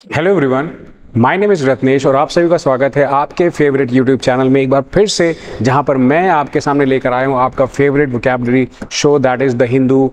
Hello everyone, my name is Ratnesh और आप सभी का स्वागत है आपके फेवरेट यूट्यूब चैनल में एक बार फिर से, जहां पर मैं आपके सामने लेकर आया हूं आपका favourite vocabulary show, that is the Hindu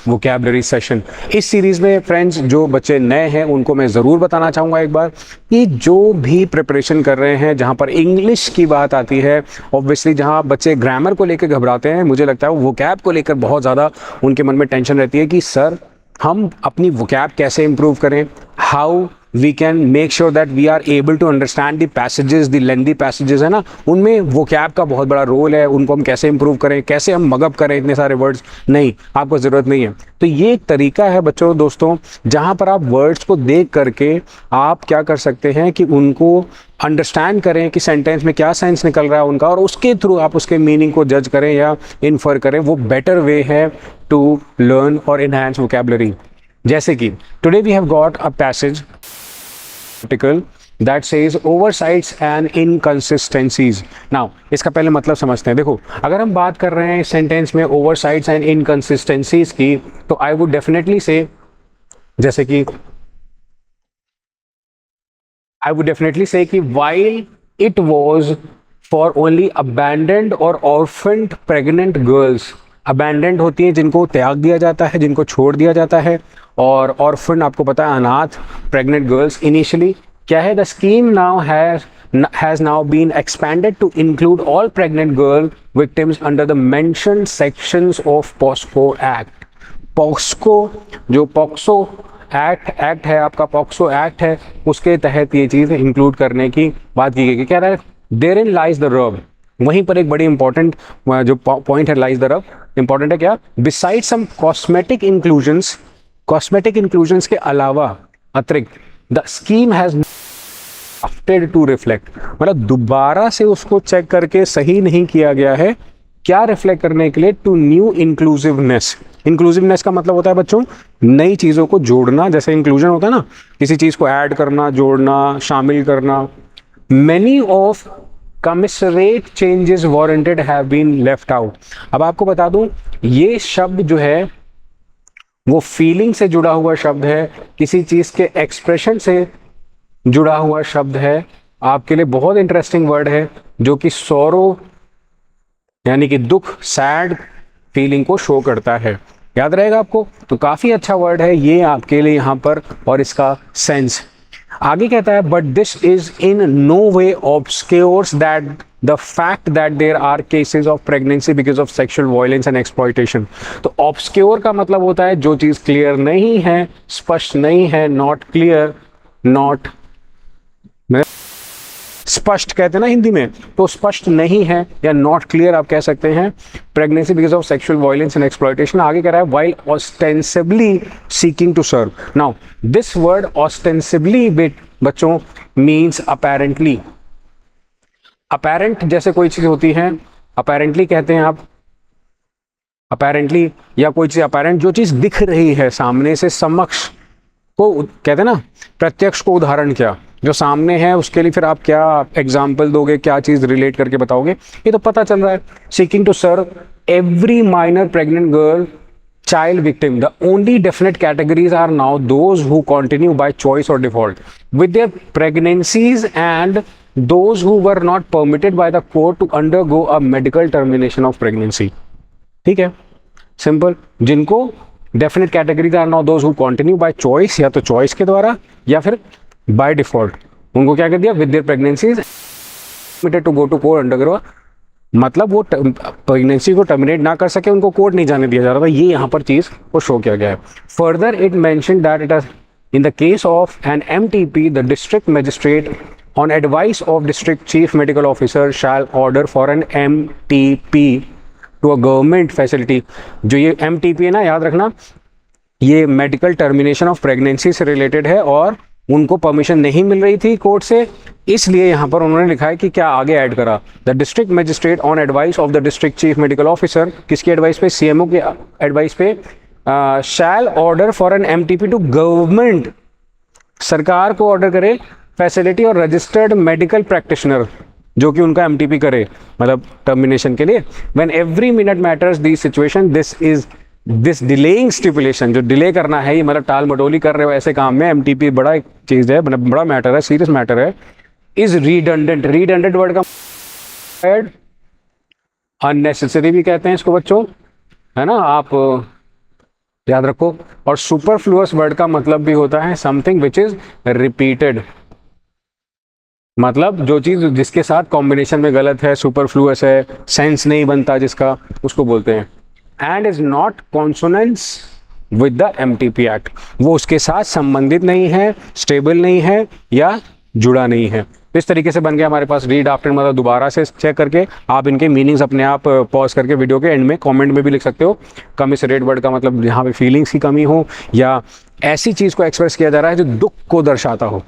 vocabulary session. इस सीरीज़ में फ्रेंड्स, जो बच्चे नए हैं उनको मैं ज़रूर बताना चाहूँगा एक बार कि जो भी प्रिपरेशन कर रहे हैं, जहाँ पर इंग्लिश की बात आती है, ऑब्वियसली जहाँ बच्चे ग्रामर को लेकर घबराते हैं, मुझे लगता है वो वोकैब को लेकर बहुत ज़्यादा उनके मन में टेंशन रहती है कि सर हम अपनी वोकैब कैसे इंप्रूव करें, how we can make sure that we are able to understand the passages, the lengthy passages है ना, उनमें वोकैब का बहुत बड़ा रोल है। उनको हम कैसे इंप्रूव करें, कैसे हम मगअप करें इतने सारे वर्ड्स। नहीं, आपको ज़रूरत नहीं है। तो ये एक तरीका है बच्चों, दोस्तों, जहाँ पर आप वर्ड्स को देख करके आप क्या कर सकते हैं कि उनको अंडरस्टैंड करें कि सेंटेंस में क्या सेंस निकल रहा है उनका, और उसके थ्रू आप उसके मीनिंग को जज करें या इन्फर करें। वो बेटर वे है टू लर्न और एनहांस वोकैबुलरी। जैसे कि today we have got a passage article that says oversights and inconsistencies. Now, इसका पहले मतलब समझते हैं। देखो, अगर हम बात कर रहे हैं सेंटेंस में oversights and inconsistencies की, तो I would definitely say, जैसे कि I would definitely say कि while it was for only abandoned or orphaned pregnant girls, abandoned होती है जिनको त्याग दिया जाता है, जिनको छोड़ दिया जाता है, और orphaned आपको पता है अनाथ pregnant girls। initially क्या है, the scheme now has now been expanded to include all pregnant girl victims under the mentioned sections of POSCO Act। POSCO जो POCSO एक्ट है, आपका पॉक्सो एक्ट है, उसके तहत ये चीज़ इंक्लूड करने की बात की गई। क्या रहा है, देयर इन लाइज द रब। वहीं पर एक बड़ी इंपॉर्टेंट जो पॉइंट है, लाइज द रब, इंपॉर्टेंट है क्या, बिसाइड सम कॉस्मेटिक इंक्लूजन्स के अलावा, अतिरिक्त, the scheme has after two reflect, मतलब दोबारा से उसको चेक करके सही नहीं किया गया है। क्या रिफ्लेक्ट करने के लिए, टू न्यू इंक्लूसिवनेस। इंक्लूसिवनेस का मतलब होता है बच्चों नई चीज़ों को जोड़ना, जैसे इंक्लूजन होता है ना, किसी चीज़ को ऐड करना, जोड़ना, शामिल करना। Many of commensurate changes warranted have been left out. अब आपको बता दूं, ये शब्द जो है वो फीलिंग से जुड़ा हुआ शब्द है, किसी चीज़ के एक्सप्रेशन से जुड़ा हुआ शब्द है। आपके लिए बहुत इंटरेस्टिंग वर्ड है, जो कि सोरो यानी कि दुख, सैड फीलिंग को शो करता है। याद रहेगा आपको, तो काफी अच्छा वर्ड है ये आपके लिए यहाँ पर, और इसका सेंस आगे कहता है, but this is in no way obscures that the fact that there are cases of pregnancy because of sexual violence and exploitation. तो ऑब्सक्योर का मतलब होता है जो चीज क्लियर नहीं है, स्पष्ट नहीं है, नॉट क्लियर, नॉट स्पष्ट कहते हैं ना हिंदी में, तो स्पष्ट नहीं है या नॉट क्लियर आप कह सकते हैं, pregnancy because of sexual violence and exploitation. आगे कह रहा है, while ostensibly seeking to serve. Now this word ostensibly बच्चों मीन्स अपेरेंटली। अपेरेंट जैसे कोई चीज होती है, अपेरेंटली कहते हैं आप, अपेरेंटली या कोई चीज अपेरेंट, जो चीज दिख रही है सामने से, समक्ष को कहते हैं ना, प्रत्यक्ष को उदाहरण क्या, जो सामने है उसके लिए फिर आप क्या एग्जाम्पल दोगे, क्या चीज रिलेट करके बताओगे, ये तो पता चल रहा है। Seeking to serve every minor pregnant girl child victim, the only definite categories are now those who continue by choice और default with their pregnancies and those who were not permitted by the court to undergo a medical termination of pregnancy. ठीक है, simple. जिनको definite categories are now those who continue by choice, या तो choice के द्वारा या फिर by default, उनको क्या कर दिया, with their pregnancies permitted to go to court undergo, मतलब वो प्रेगनेंसी को टर्मिनेट ना कर सके, उनको कोर्ट नहीं जाने दिया जा रहा था। ये यहाँ पर चीज को शो किया गया है। Further it mention that it in the case of an MTP the district magistrate on advice of district chief medical officer shall order for an MTP to a government facility. जो ये MTP है ना, याद रखना, ये medical termination of pregnancy से related है, और उनको परमिशन नहीं मिल रही थी कोर्ट से, इसलिए यहाँ पर उन्होंने लिखा है कि क्या आगे ऐड करा, the district magistrate on advice of the district chief medical officer, किसकी एडवाइस पे, सीएमओ की एडवाइस पे, shall order for an MTP to government, सरकार को ऑर्डर करे फैसिलिटी और रजिस्टर्ड मेडिकल प्रैक्टिशनर, जो कि उनका एमटीपी करे, मतलब टर्मिनेशन के लिए। When every minute matters the situation, this is this delaying stipulation, जो डिले करना है, ये मतलब टाल मटोली कर रहे हो ऐसे काम में, एमटीपी बड़ा एक चीज़ है, बड़ा मैटर है, सीरियस मैटर है, इज रिडंडेंट। रिडंडेंट वर्ड का अननेसेसरी भी कहते हैं इसको बच्चों, है ना, आप याद रखो। और सुपरफ्लुअस वर्ड का मतलब भी होता है समथिंग विच इज रिपीटेड, मतलब जो चीज जिसके साथ कॉम्बिनेशन में गलत है, सुपरफ्लुअस है, सेंस नहीं बनता जिसका, उसको बोलते हैं। And is not consonance with the MTP act, वो उसके साथ संबंधित नहीं है, स्टेबल नहीं है या जुड़ा नहीं है। इस तरीके से बन गया हमारे पास रीड आफ्टर, मतलब दोबारा से चेक करके आप इनके मीनिंग्स अपने आप पॉज करके वीडियो के एंड में कमेंट में भी लिख सकते हो। कमिसरेट वर्ड का मतलब यहाँ पे फीलिंग्स की कमी हो या ऐसी चीज़ को एक्सप्रेस किया जा रहा है जो दुख को दर्शाता हो,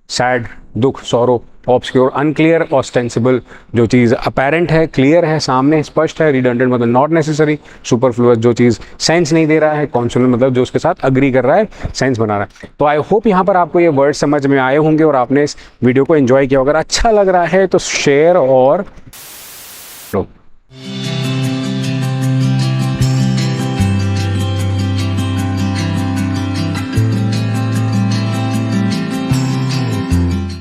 सैड, दुख, सॉरो, ऑब्सक्योर, अनक्लियर, ऑस्टेंसिबल, जो चीज़ अपेरेंट है, क्लियर है, सामने स्पष्ट है, रिडंडेंट मतलब नॉट नेसेसरी, सुपरफ्लुअस जो चीज़ सेंस नहीं दे रहा है, कॉन्सोनेंट मतलब जो उसके साथ अग्री कर रहा है, सेंस बना रहा है। तो आई होप यहाँ पर आपको ये वर्ड समझ में आए होंगे और आपने इस वीडियो को एंजॉय किया। अगर अच्छा लग रहा है तो शेयर और